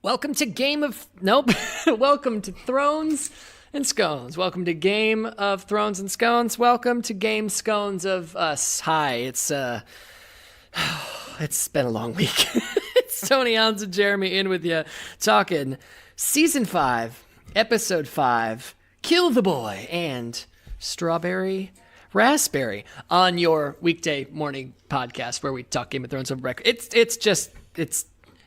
Welcome to Welcome to Thrones and Scones. Welcome to Game of Thrones and Scones. Welcome to Game Scones of Us. Hi, it's been a long week. It's Tony Hans and Jeremy in with you, talking Season 5, Episode 5, Kill the Boy, and Strawberry Raspberry on your weekday morning podcast where we talk Game of Thrones over breakfast.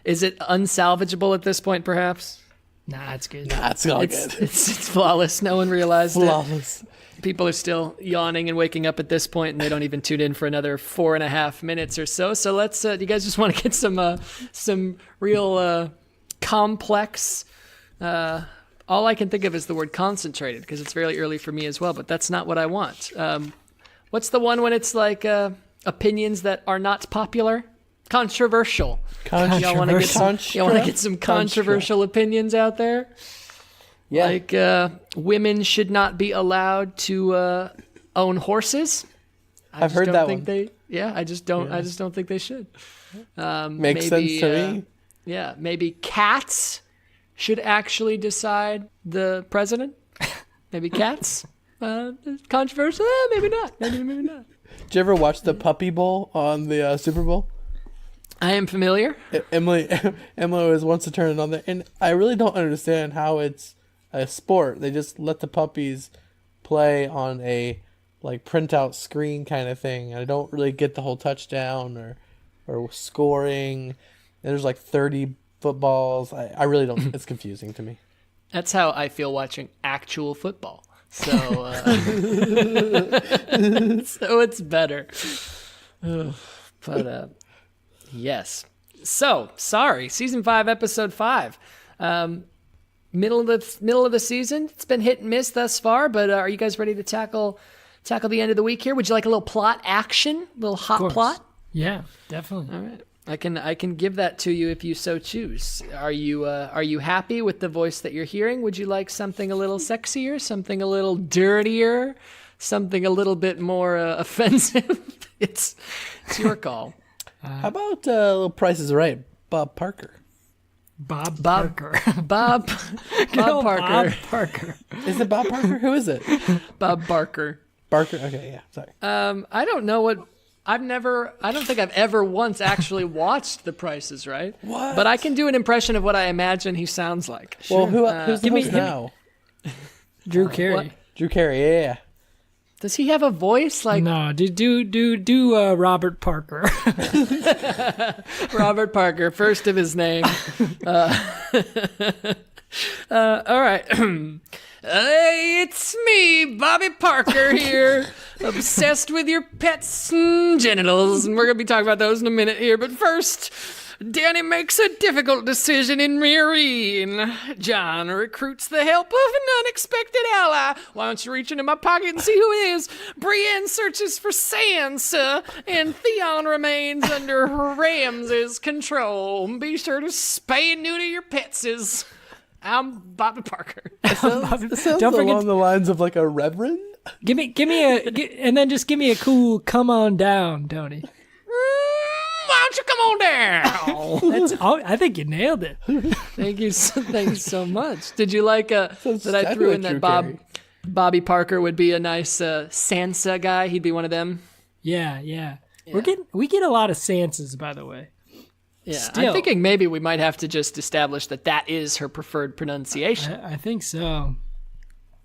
Is it unsalvageable at this point, perhaps? Nah, it's good. Nah, it's all good. It's flawless. No one realized flawless. it. People are still yawning and waking up at this point, and they don't even tune in for another 4.5 minutes or so. So let's. Do you guys just want to get some real complex? All I can think of is the word concentrated because it's very early for me as well. But that's not what I want. What's the one when it's like opinions that are not popular? Controversial. Y'all want to get some controversial opinions out there? Yeah. Like women should not be allowed to own horses. I've heard that one. I just don't think they should. Makes sense to me. Yeah, maybe cats should actually decide the president. Maybe cats. Controversial? Maybe not. Maybe not. Did you ever watch the Puppy Bowl on the Super Bowl? I am familiar. Emily always wants to turn it on there, and I really don't understand how it's a sport. They just let the puppies play on a like printout screen kind of thing. I don't really get the whole touchdown or scoring. And there's like 30 footballs. I really don't. It's confusing to me. That's how I feel watching actual football. So, so it's better. But yes. So sorry. Season 5, Episode 5. Middle of the season. It's been hit and miss thus far. But are you guys ready to tackle the end of the week here? Would you like a little plot action? A little hot plot? Yeah, definitely. All right. I can give that to you if you so choose. Are you happy with the voice that you're hearing? Would you like something a little sexier, something a little dirtier, something a little bit more offensive? It's your call. How about little Price is Right? Bob Parker. Bob Parker. Bob Parker. Is it Bob Parker? Who is it? Bob Barker. Barker. Okay, yeah. Sorry. I don't know what. I don't think I've ever once actually watched The Price is Right. What? But I can do an impression of what I imagine he sounds like. Well, who's the host now? Drew Carey. What? Drew Carey, yeah. Does he have a voice like? No, do Robert Parker. Robert Parker, first of his name. All right. Hey, it's me, Bobby Parker here, obsessed with your pets and genitals, and we're going to be talking about those in a minute here. But first, Danny makes a difficult decision in Meereen. John recruits the help of an unexpected ally. Why don't you reach into my pocket and see who it is? Brienne searches for Sansa, and Theon remains under Ramsay's control. Be sure to spay and neuter your petses. I'm Bobby Parker. It sounds Don't forget along the lines of like a reverend. Give me and then just give me a cool "come on down," Tony. Why don't you come on down? That's all. I think you nailed it. Thank you so much. Did you like that I threw in that Bobby Parker would be a nice Sansa guy? He'd be one of them. Yeah. We get a lot of Sansas, by the way. Yeah, Still, I'm thinking maybe we might have to just establish that is her preferred pronunciation. I think so.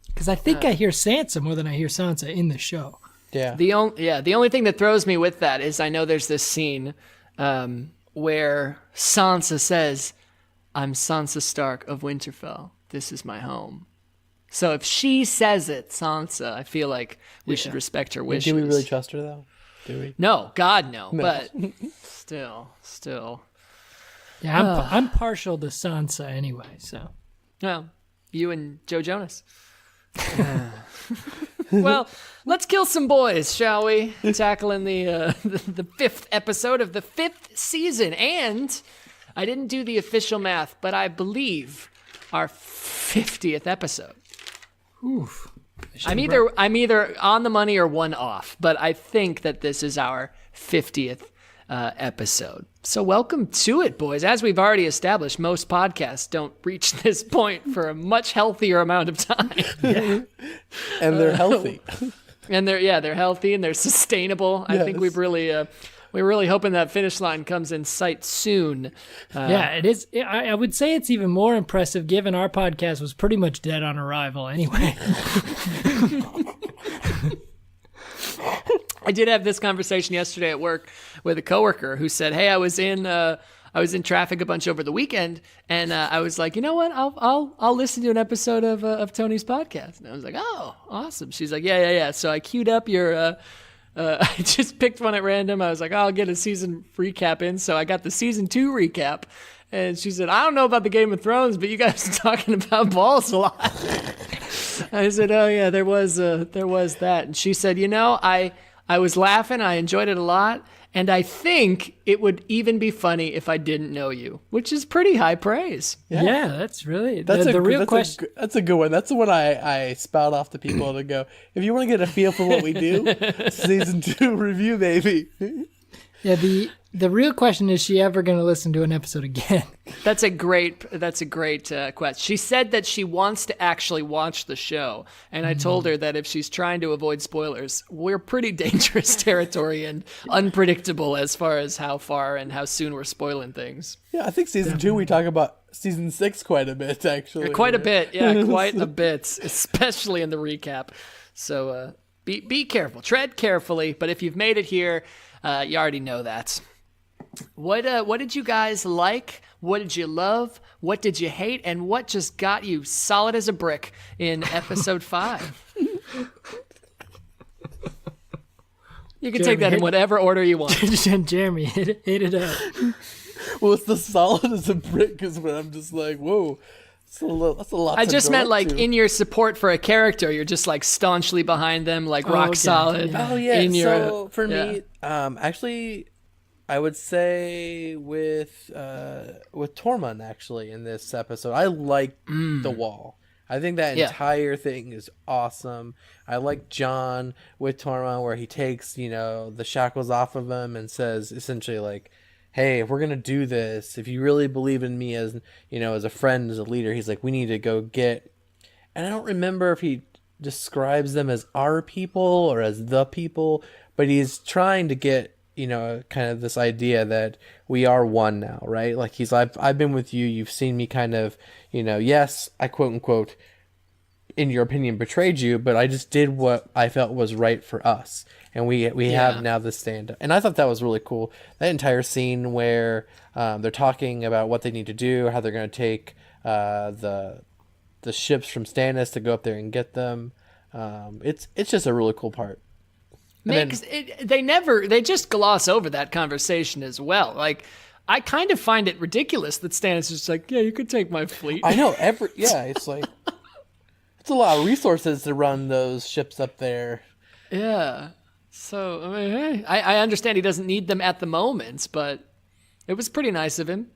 Because I think I hear Sansa more than I hear Sansa in the show. Yeah. The only thing that throws me with that is I know there's this scene where Sansa says, "I'm Sansa Stark of Winterfell. This is my home." So if she says it, Sansa, I feel like we should respect her wishes. Do we really trust her though? Do we? No, God no. But still. Yeah, I'm partial to Sansa anyway. So. Well, you and Joe Jonas. Well, let's kill some boys, shall we? Tackling the 5th episode of the 5th season, and I didn't do the official math, but I believe our 50th episode. Oof. I'm either on the money or one off, but I think that this is our 50th episode. So welcome to it, boys. As we've already established, most podcasts don't reach this point for a much healthier amount of time. And they're healthy. And they're healthy and they're sustainable. I think we're really hoping that finish line comes in sight soon. Yeah, it is. I would say it's even more impressive given our podcast was pretty much dead on arrival anyway. I did have this conversation yesterday at work with a coworker who said, "Hey, I was in traffic a bunch over the weekend, and I was like, you know what? I'll listen to an episode of Tony's podcast." And I was like, "Oh, awesome!" She's like, "Yeah." So I queued up your. I just picked one at random. I was like, I'll get a season recap in. So I got the season 2 recap, and she said, "I don't know about the Game of Thrones, but you guys are talking about balls a lot." I said, "Oh yeah, there was that," and she said, I was laughing. I enjoyed it a lot. And I think it would even be funny if I didn't know you, which is pretty high praise. Yeah, that's really the real question. That's a good one. That's the one I spout off to people to go, if you want to get a feel for what we do, season 2 review, baby. Yeah, the real question is she ever going to listen to an episode again? That's a great question. She said that she wants to actually watch the show, and I told her that if she's trying to avoid spoilers, we're pretty dangerous territory and unpredictable as far as how far and how soon we're spoiling things. Yeah, I think season 2 we talk about season 6 quite a bit, actually. Quite a bit, especially in the recap. So be careful, tread carefully. But if you've made it here, you already know that. What did you guys like? What did you love? What did you hate? And what just got you solid as a brick in episode 5? You can take that in whatever order you want. Jeremy, hit it up. Well, it's the solid as a brick is when I'm just like, whoa. That's a lot. I just meant like in your support for a character, you're just like staunchly behind them, like rock solid. Yeah. Oh yeah. So for yeah. me, actually, I would say with Tormund actually in this episode, I like the wall. I think that entire thing is awesome. I like Jon with Tormund where he takes the shackles off of him and says essentially like, hey, if we're going to do this, if you really believe in me as, as a friend, as a leader, he's like, we need to go get, and I don't remember if he describes them as our people or as the people, but he's trying to get, kind of this idea that we are one now, right? Like I've been with you, you've seen me kind of, yes, I quote unquote, in your opinion, betrayed you, but I just did what I felt was right for us. And we have now the stand-up. And I thought that was really cool. That entire scene where they're talking about what they need to do, how they're going to take the ships from Stannis to go up there and get them. It's just a really cool part. They just gloss over that conversation as well. Like, I kind of find it ridiculous that Stannis is just like, yeah, you could take my fleet. I know. It's like, it's a lot of resources to run those ships up there. Yeah. So, I mean, hey, I understand he doesn't need them at the moment, but it was pretty nice of him.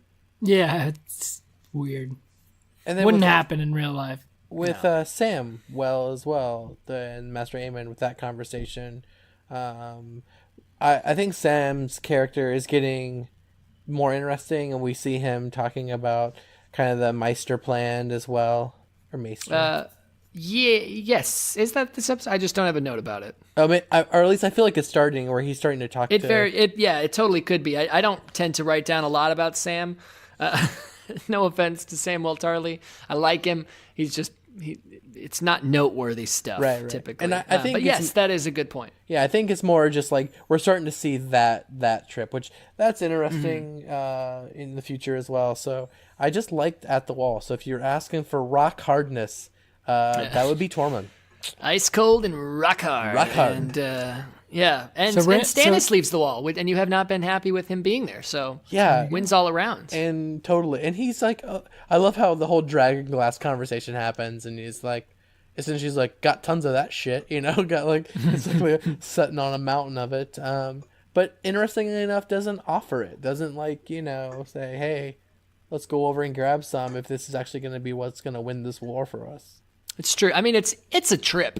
Yeah, it's weird. And then wouldn't happen in real life. With Sam, as well, and Master Aemon with that conversation. I think Sam's character is getting more interesting, and we see him talking about kind of the Meister plan as well. Or Maester. Yes. Is that this episode? I just don't have a note about it. Or at least I feel like it's starting where he's starting to talk it totally could be. I don't tend to write down a lot about Sam. No offense to Samwell Tarly. I like him. He's just it's not noteworthy stuff typically. And I think but yes, that is a good point. Yeah, I think it's more just like we're starting to see that trip, which that's interesting in the future as well. So I just liked At the Wall. So if you're asking for rock hardness, that would be Tormund. Ice cold and rock hard. Rock hard. And and Stannis leaves the wall, and you have not been happy with him being there. So wins all around. And totally. And he's like, I love how the whole dragon glass conversation happens, and he's like, essentially he's like, got tons of that shit, got like, it's like sitting on a mountain of it. But interestingly enough, doesn't offer it. Doesn't say, hey, let's go over and grab some if this is actually going to be what's going to win this war for us. It's true. I mean, it's a trip.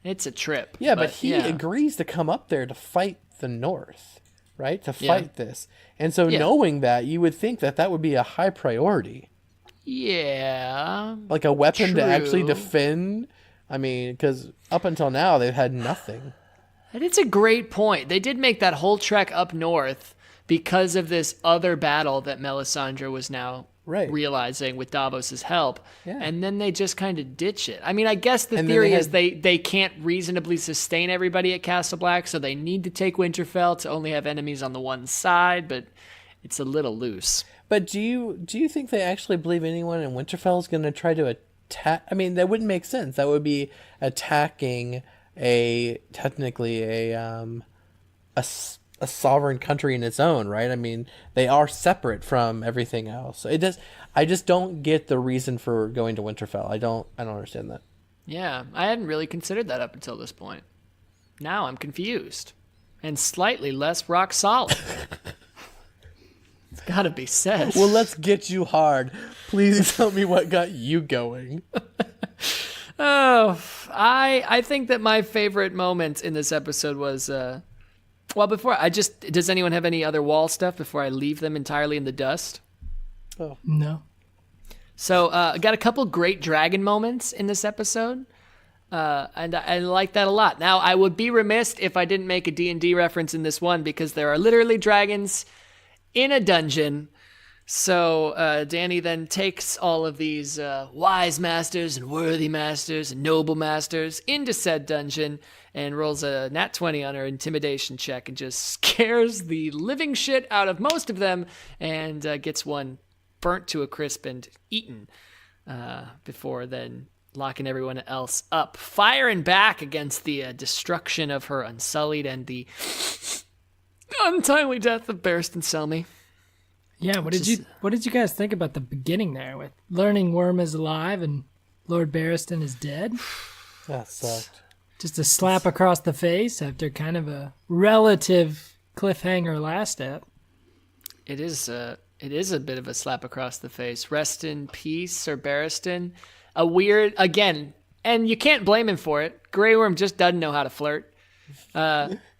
It's a trip. Yeah, but he agrees to come up there to fight the North. right? To fight this. And so Yeah. knowing that, you would think that that would be a high priority. Yeah. Like a weapon to actually True. defend. I mean, because up until now, they've had nothing. And it's a great point. They did make that whole trek up north because of this other battle that Melisandre was now Right. realizing with Davos's help. Yeah. And then they just kind of ditch it. I mean, I guess the And then theory they is had- they can't reasonably sustain everybody at Castle Black, so they need to take Winterfell to only have enemies on the one side, but it's a little loose. But do you think they actually believe anyone in Winterfell is going to try to attack? I mean, that wouldn't make sense. That would be attacking technically a sovereign country in its own, right? I mean, they are separate from everything else. So I just don't get the reason for going to Winterfell. I don't understand that. Yeah, I hadn't really considered that up until this point. Now I'm confused and slightly less rock solid. It's gotta be said. Well, let's get you hard. Please tell me what got you going. Oh, I think that my favorite moment in this episode was does anyone have any other wall stuff before I leave them entirely in the dust? No. So I got a couple great dragon moments in this episode, and I like that a lot. Now, I would be remiss if I didn't make a D&D reference in this one because there are literally dragons in a dungeon. So Dany then takes all of these wise masters and worthy masters and noble masters into said dungeon and rolls a nat 20 on her intimidation check and just scares the living shit out of most of them and gets one burnt to a crisp and eaten before then locking everyone else up, firing back against the destruction of her Unsullied and the untimely death of Barristan Selmy. Yeah, what did you guys think about the beginning there with learning Worm is alive and Lord Barristan is dead? That sucked. Just a slap across the face after kind of a relative cliffhanger last ep. It is a bit of a slap across the face. Rest in peace, Sir Barristan. A weird, again, and you can't blame him for it. Grey Worm just doesn't know how to flirt.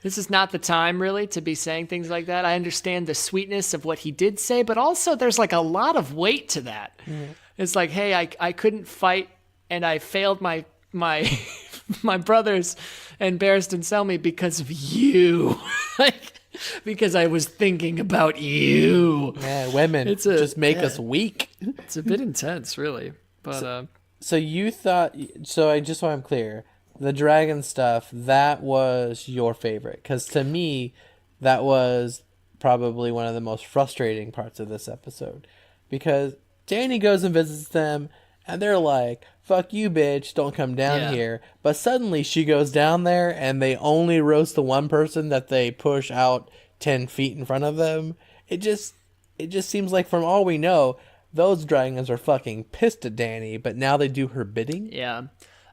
This is not the time, really, to be saying things like that. I understand the sweetness of what he did say, but also there's like a lot of weight to that. Mm. It's like, hey, I couldn't fight, and I failed my my brothers and Barristan Selmy because of you. Like, because I was thinking about you. Yeah, women just make us weak. It's a bit intense, really. But so you thought? So just so I'm clear, the dragon stuff, that was your favorite? Because to me, that was probably one of the most frustrating parts of this episode, because Dany goes and visits them, and they're like, "Fuck you, bitch! Don't come down here." But suddenly she goes down there, and they only roast the one person that they push out 10 feet in front of them. It just seems like, from all we know, those dragons are fucking pissed at Dany, but now they do her bidding. Yeah.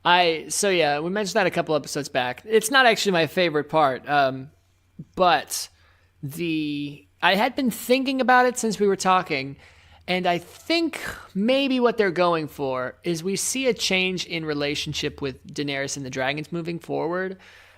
We mentioned that a couple episodes back. It's not actually my favorite part, but I had been thinking about it since we were talking, and I think maybe what they're going for is we see a change in relationship with Daenerys and the dragons moving forward,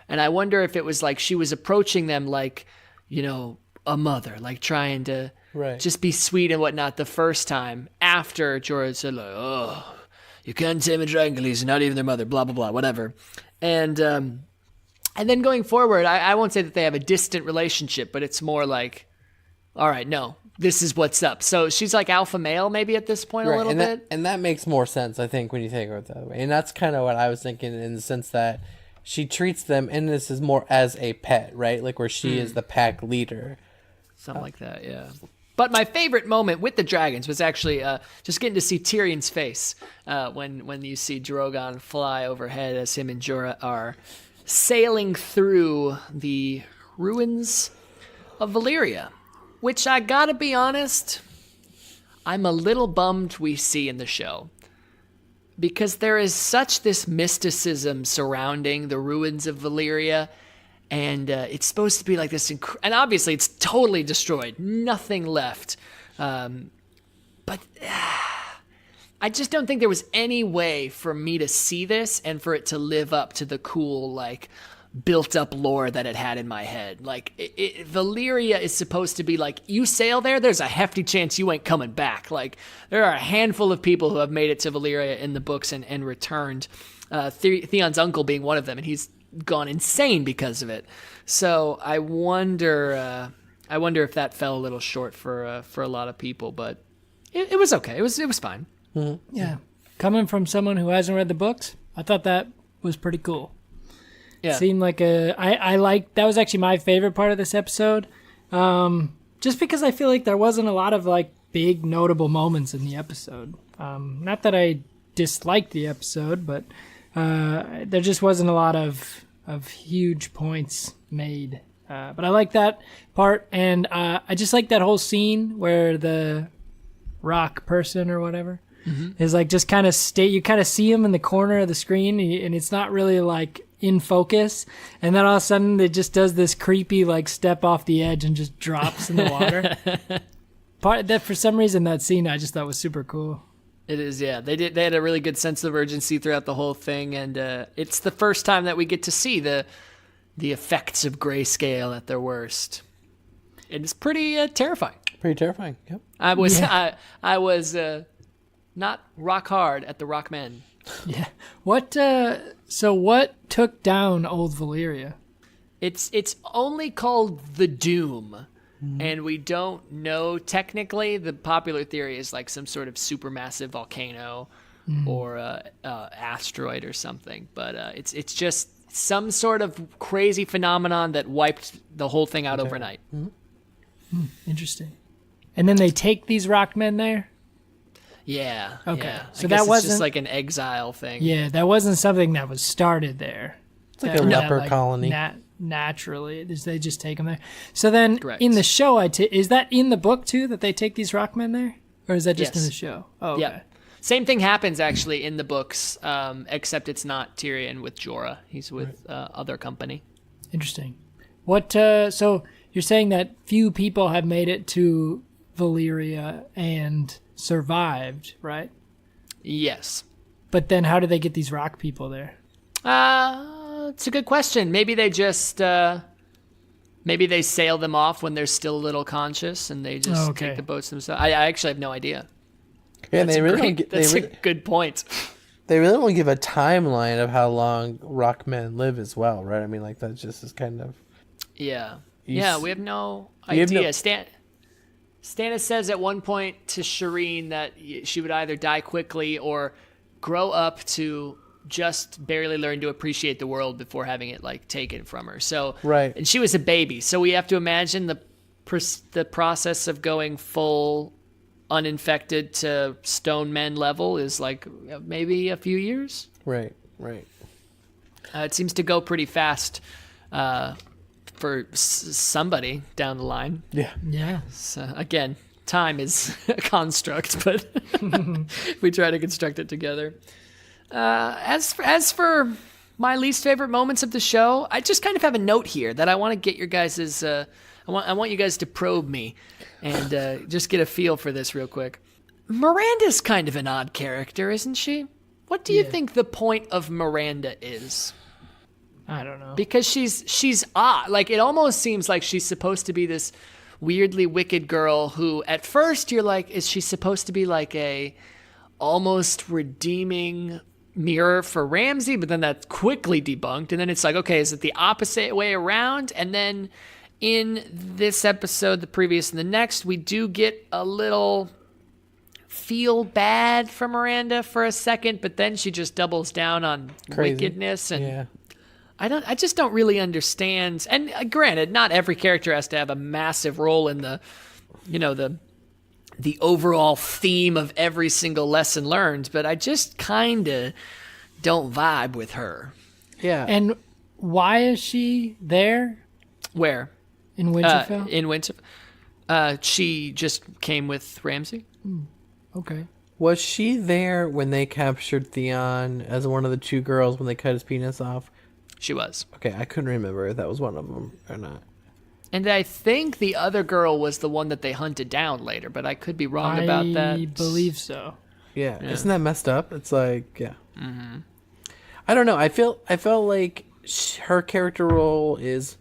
and I wonder if it was like she was approaching them like, you know, a mother, like trying to just be sweet and whatnot the first time after Jorah said, like, oh, you can't tame a dragon, Khaleesi, not even their mother, blah, blah, blah, whatever. And then going forward, I won't say that they have a distant relationship, but it's more like, all right, no, this is what's up. So she's like alpha male maybe at this point a little bit. And that makes more sense, I think, when you think of it that way. And that's kind of what I was thinking, in the sense that she treats them, and this is more as a pet, right? Like where she is the pack leader. Something like that, yeah. But my favorite moment with the dragons was actually just getting to see Tyrion's face when you see Drogon fly overhead as him and Jorah are sailing through the ruins of Valyria, which I gotta be honest, I'm a little bummed we see in the show. Because there is such this mysticism surrounding the ruins of Valyria, and it's supposed to be like this, and obviously it's totally destroyed, nothing left. But I just don't think there was any way for me to see this and for it to live up to the cool, like, built up lore that it had in my head. Like, Valyria is supposed to be like, you sail there, there's a hefty chance you ain't coming back. Like, there are a handful of people who have made it to Valyria in the books and returned. Theon's uncle being one of them, and he's gone insane because of it. So I wonder if that fell a little short for a lot of people, but it was okay. It was fine. Mm-hmm. Yeah. Coming from someone who hasn't read the books, I thought that was pretty cool. Yeah. It seemed like I liked, that was actually my favorite part of this episode. Just because I feel like there wasn't a lot of like big notable moments in the episode. Not that I disliked the episode, but there just wasn't a lot of huge points made. But I like that part, and I just like that whole scene where the rock person or whatever is like just kind of you kind of see him in the corner of the screen, and it's not really like in focus, and then all of a sudden it just does this creepy like step off the edge and just drops in the water. Part that for some reason that scene I just thought was super cool. It is, yeah. They had a really good sense of urgency throughout the whole thing, and it's the first time that we get to see the effects of grayscale at their worst. It's pretty terrifying. Pretty terrifying. Yep. I was not rock hard at the Rockmen. Yeah. What took down old Valyria? It's only called the Doom. And we don't know technically. The popular theory is like some sort of supermassive volcano or asteroid or something. But it's just some sort of crazy phenomenon that wiped the whole thing out overnight. Interesting. And then they take these rockmen there? Yeah. Okay. Yeah. So I that guess it's wasn't just like an exile thing. Yeah, that wasn't something that was started there. It's like a leper colony. Naturally, they just take them there. So then, Correct. in the show, is that in the book too that they take these rockmen there, or is that just Yes. in the show? Oh, okay. Yeah. Same thing happens actually in the books, except it's not Tyrion with Jorah. He's with other company. Interesting. What? So you're saying that few people have made it to Valyria and survived, right? Yes. But then, how do they get these rock people there? It's a good question. Maybe they just maybe they sail them off when they're still a little conscious, and they just take the boats themselves. I actually have no idea. Yeah, That's they really great. don't That's a good point. They really don't give a timeline of how long rockmen live as well, right? I mean, like that just is kind of Yeah. You Yeah, s- we have no you have idea. no- Stannis says at one point to Shireen that she would either die quickly or grow up to just barely learn to appreciate the world before having it like taken from her. So Right. and she was a baby, so we have to imagine the process of going full uninfected to stone men level is like maybe a few years. right. It seems to go pretty fast for somebody down the line. Yeah. Yeah. So again, time is a construct, but we try to construct it together. As for my least favorite moments of the show, I just kind of have a note here that I want to get your guys's. I want you guys to probe me and just get a feel for this real quick. Miranda's kind of an odd character, isn't she? What do you think the point of Miranda is? I don't know. Because she's odd. Like, it almost seems like she's supposed to be this weirdly wicked girl who at first you're like, is she supposed to be like a almost redeeming mirror for Ramsay? But then that's quickly debunked. And then it's like, okay, is it the opposite way around? And then in this episode, the previous and the next, we do get a little feel bad for Miranda for a second, but then she just doubles down on Crazy. wickedness and Yeah. I just don't really understand. And granted, not every character has to have a massive role in the overall theme of every single lesson learned, but I just kind of don't vibe with her. Yeah. And why is she there Where? in Winterfell? In Winterfell. She just came with Ramsay. Okay. Was she there when they captured Theon as one of the two girls when they cut his penis off? She was. Okay, I couldn't remember if that was one of them or not. And I think the other girl was the one that they hunted down later, but I could be wrong about that. I believe so. Yeah. Isn't that messed up? It's like, yeah. Mm-hmm. I don't know. I felt like her character role is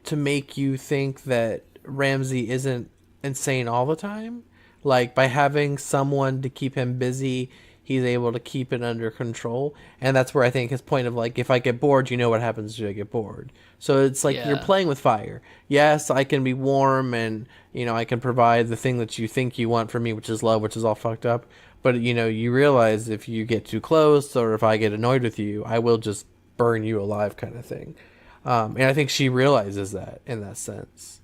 to make you think that Ramsay isn't insane all the time. Like, by having someone to keep him busy, he's able to keep it under control. And that's where I think his point of, like, if I get bored, you know what happens if I get bored. So it's like you're playing with fire. Yes, I can be warm and, you know, I can provide the thing that you think you want from me, which is love, which is all fucked up. But, you know, you realize if you get too close or if I get annoyed with you, I will just burn you alive kind of thing. And I think she realizes that in that sense.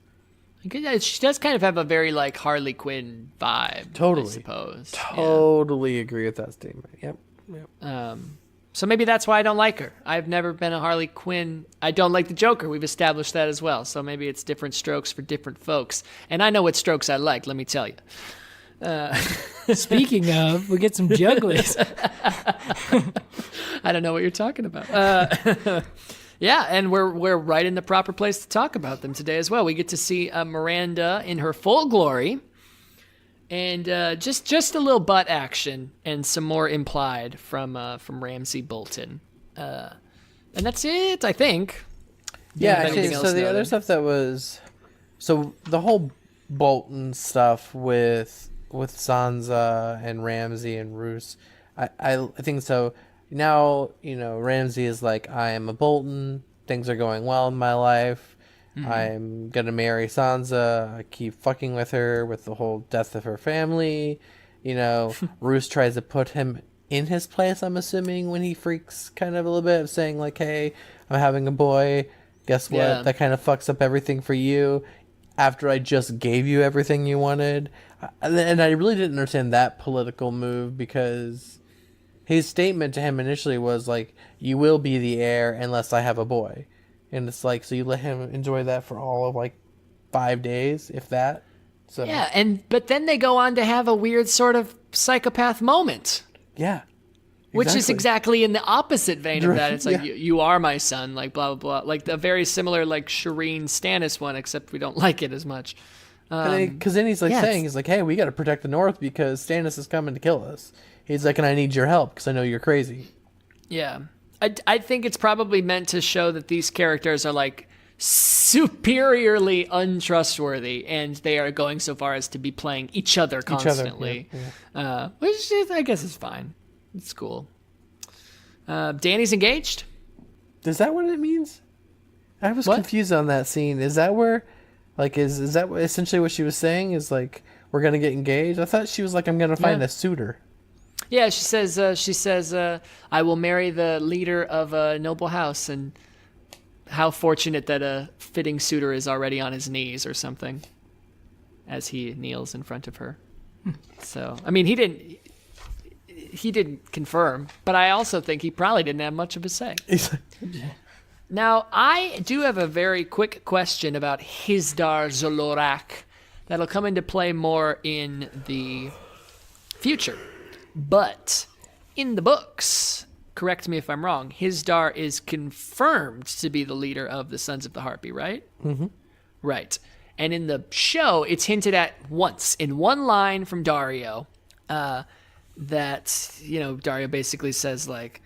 She does kind of have a very, like, Harley Quinn vibe, Totally. I suppose. Totally agree with that statement. Yep. So maybe that's why I don't like her. I've never been a Harley Quinn. I don't like the Joker. We've established that as well. So maybe it's different strokes for different folks. And I know what strokes I like, let me tell you. Speaking of, we get some jugglies. I don't know what you're talking about. Yeah, and we're right in the proper place to talk about them today as well. We get to see Miranda in her full glory, and just a little butt action and some more implied from Ramsay Bolton, and that's it, I think. Yeah, actually, so the other stuff that was, so the whole Bolton stuff with Sansa and Ramsay and Roose, I think so. Now, you know, Ramsay is like, I am a Bolton. Things are going well in my life. I'm going to marry Sansa. I keep fucking with her with the whole death of her family. You know, Roose tries to put him in his place, I'm assuming, when he freaks kind of a little bit of saying like, hey, I'm having a boy. Guess what? Yeah. That kind of fucks up everything for you after I just gave you everything you wanted. And I really didn't understand that political move because his statement to him initially was like, you will be the heir unless I have a boy. And it's like, so you let him enjoy that for all of like 5 days, if that. So yeah, but then they go on to have a weird sort of psychopath moment. Yeah. Exactly. Which is exactly in the opposite vein of that. It's like, you are my son, like blah, blah, blah. Like the very similar like Shireen Stannis one, except we don't like it as much. Because then he's like saying, he's like, hey, we got to protect the North because Stannis is coming to kill us. He's like, and I need your help because I know you're crazy. Yeah. I think it's probably meant to show that these characters are like superiorly untrustworthy and they are going so far as to be playing each other constantly. Which is, I guess is fine. It's cool. Dany's engaged? Is that what it means? I was confused on that scene. Is that where, like, is that essentially what she was saying? Is like, we're going to get engaged? I thought she was like, I'm going to find a suitor. Yeah, she says, I will marry the leader of a noble house, and how fortunate that a fitting suitor is already on his knees or something, as he kneels in front of her. So, I mean, he didn't confirm, but I also think he probably didn't have much of a say. Now, I do have a very quick question about Hizdar Zolorak that'll come into play more in the future. But in the books, correct me if I'm wrong, Hizdar is confirmed to be the leader of the Sons of the Harpy, right? Mm-hmm. Right. And in the show, it's hinted at once, in one line from Dario, that, you know, Dario basically says, like,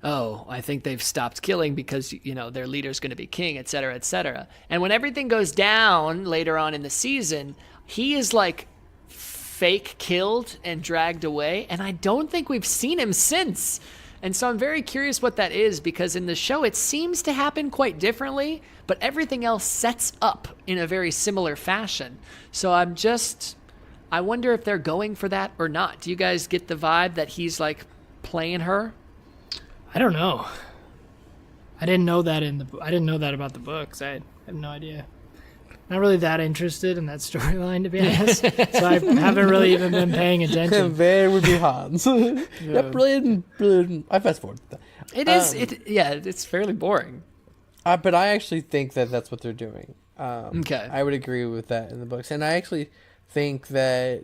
oh, I think they've stopped killing because, you know, their leader's going to be king, et cetera, et cetera. And when everything goes down later on in the season, he is, like, fake killed and dragged away, and I don't think we've seen him since. And so I'm very curious what that is, because in the show it seems to happen quite differently, but everything else sets up in a very similar fashion. So I wonder if they're going for that or not. Do you guys get the vibe that he's like playing her? I don't know. I didn't know that about the books. I have no idea. Not really that interested in that storyline, to be honest. So I haven't really even been paying attention. Very behind. Yep, brilliant. I fast forward. It's fairly boring. But I actually think that that's what they're doing. Okay. I would agree with that in the books. And I actually think that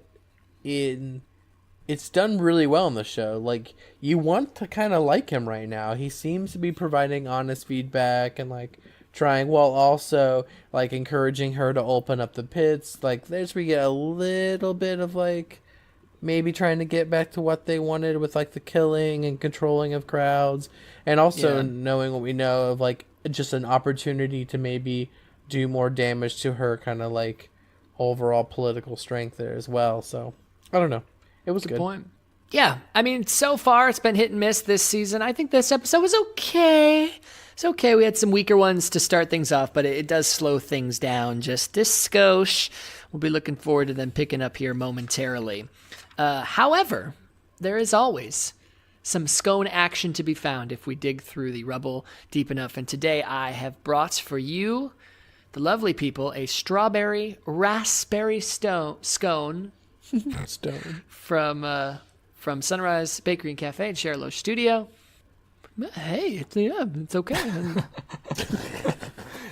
it's done really well in the show. Like, you want to kind of like him right now. He seems to be providing honest feedback and, like, trying while also like encouraging her to open up the pits. Like, there's we get a little bit of like maybe trying to get back to what they wanted with like the killing and controlling of crowds, and also knowing what we know of like just an opportunity to maybe do more damage to her kind of like overall political strength there as well. So I don't know. It was good. Point. Yeah, I mean, so far it's been hit and miss this season. I think this episode was okay. It's okay. We had some weaker ones to start things off, but it does slow things down just a skosh. We'll be looking forward to them picking up here momentarily. However, there is always some scone action to be found if we dig through the rubble deep enough. And today I have brought for you, the lovely people, a strawberry raspberry scone from Sunrise Bakery and Cafe in Cherlow Studio. Hey, it's okay.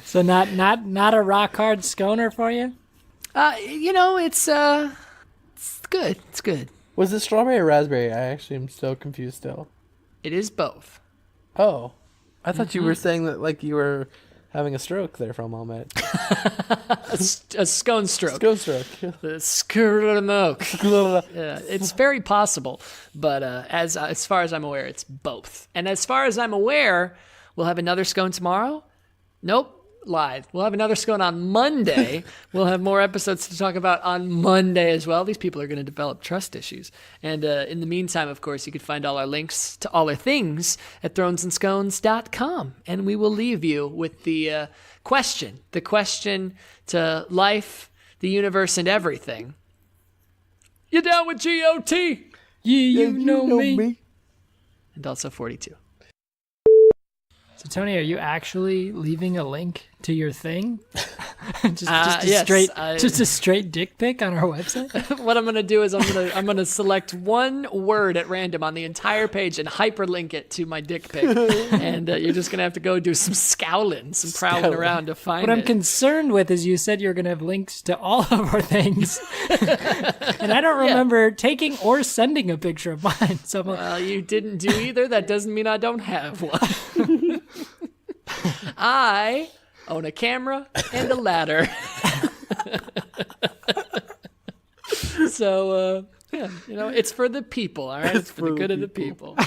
So not a rock hard sconer for you? It's good. It's good. Was it strawberry or raspberry? I actually am so confused still. It is both. Oh, I thought you were saying that like you were having a stroke there for a moment. a scone stroke. Scone stroke. The stroke. Yeah, it's very possible, but as far as I'm aware, it's both. And as far as I'm aware, we'll have another scone tomorrow. Nope. Live. We'll have another scone on Monday. We'll have more episodes to talk about on Monday as well. These people are going to develop trust issues. And in the meantime, of course, you can find all our links to all our things at thronesandscones.com. And we will leave you with the question to life, the universe, and everything. You down with GOT? You know me. And also 42. So Tony, are you actually leaving a link to your thing? just a straight dick pic on our website? What I'm gonna do is I'm gonna select one word at random on the entire page and hyperlink it to my dick pic, and you're just gonna have to go do some scowling, some prowling around to find it. What I'm concerned with is you said you're gonna have links to all of our things, and I don't remember taking or sending a picture of mine. So well, you didn't do either. That doesn't mean I don't have one. I own a camera and a ladder. So, it's for the people, all right? It's for the good of the people.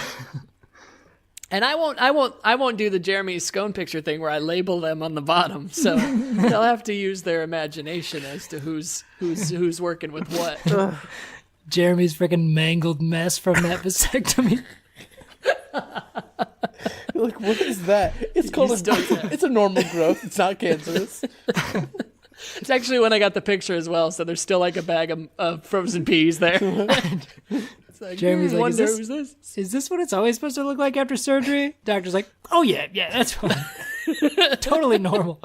And I won't do the Jeremy Scone picture thing where I label them on the bottom. So they'll have to use their imagination as to who's working with what. Jeremy's freaking mangled mess from that vasectomy. Like, what is that? It's called it's a normal growth. It's not cancerous. It's actually when I got the picture as well, so there's still like a bag of frozen peas there. It's like, Jeremy's like, who's this? Is this what it's always supposed to look like after surgery? Doctor's like, oh yeah, that's fine. Totally normal.